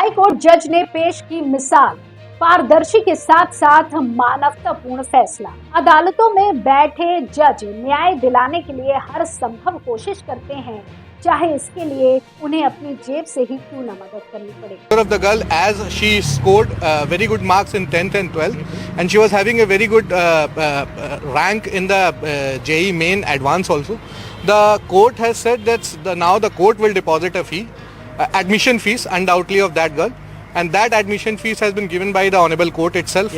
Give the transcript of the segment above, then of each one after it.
High court जज ने पेश की मिसाल, पारदर्शी के साथ साथ मानवतापूर्ण फैसला। अदालतों में बैठे जज न्याय दिलाने के लिए हर संभव कोशिश करते हैं, चाहे इसके लिए उन्हें अपनी जेब से ही क्यों न मदद करनी पड़े। Of the girl, as she scored very good marks in 10th and 12th, and she was having a very good rank in the JEE main advance also. The court has said that now the court will deposit a fee, admission fees undoubtedly of that girl, and that admission fees has been given by the honorable court itself.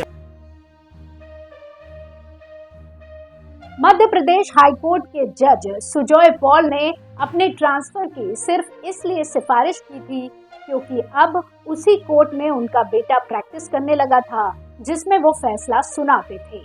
Madhya Pradesh high court के जज Sujoy Paul ने अपने transfer की सिर्फ इसलिए सिफारिश की थी क्योंकि अब उसी कोर्ट में उनका बेटा प्रैक्टिस करने लगा था जिसमें वो फैसला सुनाते थे।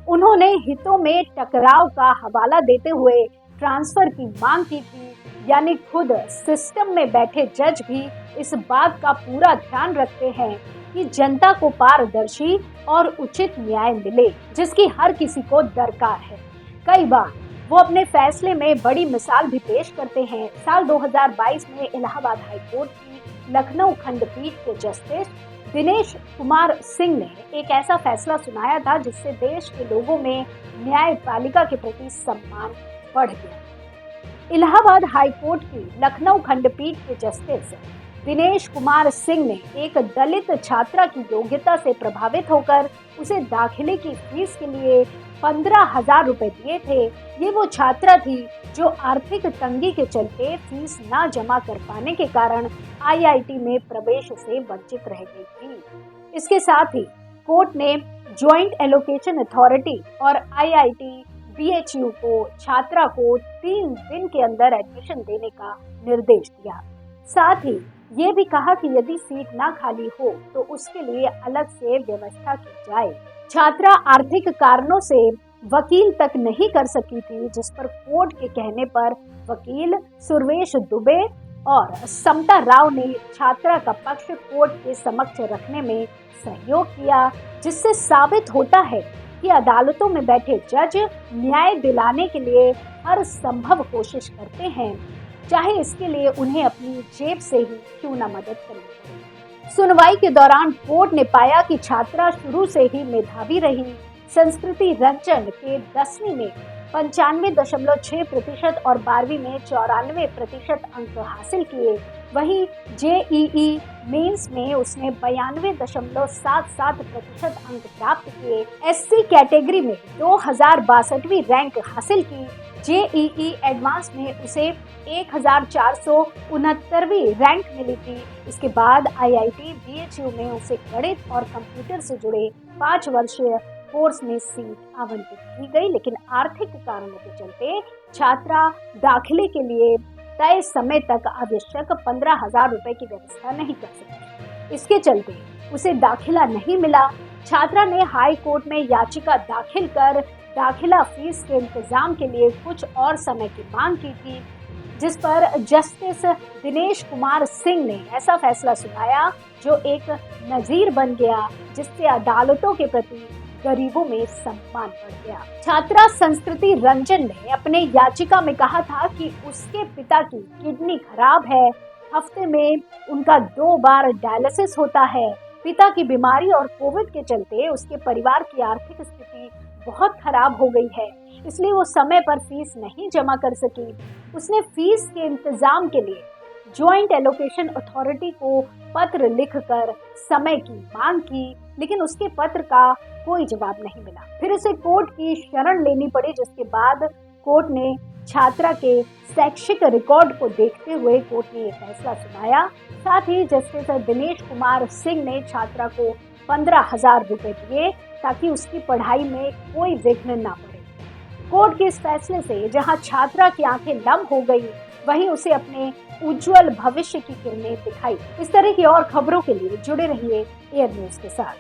उन्होंने हितों में टकराव का हवाला देते हुए ट्रांसफर की मांग की थी, यानी खुद सिस्टम में बैठे जज भी इस बात का पूरा ध्यान रखते हैं कि जनता को पारदर्शी और उचित न्याय मिले, जिसकी हर किसी को दरकार है। कई बार वो अपने फैसले में बड़ी मिसाल भी पेश करते हैं। साल 2022 में इलाहाबाद हाई कोर्ट की लखनऊ खंडपीठ के जस्टिस दिनेश कुमार सिंह ने एक ऐसा फैसला सुनाया था जिससे देश के लोगों में न्यायपालिका के प्रति सम्मान बढ़ गया। इलाहाबाद हाई कोर्ट की लखनऊ खंडपीठ के जस्टिस दिनेश कुमार सिंह ने एक दलित छात्रा की योग्यता से प्रभावित होकर उसे दाखिले की फीस के लिए 15,000 रुपए दिए थे। ये वो छात्रा थी जो आर्थिक तंगी के चलते फीस न जमा कर पाने के कारण आईआईटी में प्रवेश से वंचित रह गई थी। इसके साथ ही कोर्ट ने ज्वाइंट एलोकेशन अथॉरिटी और आईआईटी बीएचयू को छात्रा को 3 दिन के अंदर एडमिशन देने का निर्देश दिया। साथ ही ये भी कहा कि यदि सीट ना खाली हो तो उसके लिए अलग से व्यवस्था की जाए। छात्रा आर्थिक कारणों से वकील तक नहीं कर सकी थी, जिस पर कोर्ट के कहने पर वकील सुरवेश दुबे और समता राव ने छात्रा का पक्ष कोर्ट के समक्ष रखने में सहयोग किया, जिससे साबित होता है कि अदालतों में बैठे जज न्याय दिलाने के लिए हर संभव कोशिश करते हैं, चाहे इसके लिए उन्हें अपनी जेब से ही क्यों न मदद करनी पड़े। सुनवाई के दौरान कोर्ट ने पाया कि छात्रा शुरू से ही मेधावी रही। संस्कृति रंजन के 10वीं में 95.6% और 12वीं में 94% अंक हासिल किए। वहीं जेईई मेंस में उसने 92.77% अंक प्राप्त किए। एससी कैटेगरी में 2062वीं रैंक हासिल की। जेईई एडवांस में उसे 1469वीं रैंक मिली थी। इसके बाद आईआईटी बीएचयू में उसे गणित और कंप्यूटर से जुड़े 5 वर्षीय कोर्स में सीट आवंटित की गई, लेकिन आर्थिक कारणों के चलते छात्रा दाखिले के लिए तय समय तक आवश्यक 15,000 रुपए की व्यवस्था नहीं कर सकी। इसके चलते उसे दाखिला नहीं मिला। छात्रा ने हाई कोर्ट में याचिका दाखिल कर दाखिला फीस के इंतजाम के लिए कुछ और समय की मांग की थी, जिस पर जस्टिस दिनेश कुमार सिंह ने ऐसा फैसला सुनाया जो एक नजीर बन गया, जिससे अदालतों के प्रति गरीबों में सम्मान बढ़ गया। छात्रा संस्कृति रंजन ने अपने याचिका में कहा था कि उसके पिता की किडनी खराब है, हफ्ते में उनका 2 बार डायलिसिस होता है। पिता की बीमारी और कोविड के चलते उसके परिवार की आर्थिक स्थिति बहुत खराब हो गई है, इसलिए वो समय पर फीस नहीं जमा कर सकी। उसने फीस के इंतजाम के लिए ज्वाइंट एलोकेशन अथॉरिटी को पत्र लिखकर समय की मांग की, लेकिन उसके पत्र का कोई जवाब नहीं मिला। फिर उसे कोर्ट की शरण लेनी पड़ी, जिसके बाद कोर्ट ने छात्रा के शैक्षिक रिकॉर्ड को देखते हुए कोर्ट ने यह फैसला सुनाया। साथ ही जस्टिस दिनेश कुमार सिंह ने छात्रा को 15,000 रुपए दिए ताकि उसकी पढ़ाई में कोई विघ्न ना पड़े। कोर्ट के इस फैसले से जहां छात्रा की आंखें नम हो गई, वहीं उसे अपने उज्जवल भविष्य की किरणें दिखाई। इस तरह की और खबरों के लिए जुड़े रहिए एयर न्यूज के साथ।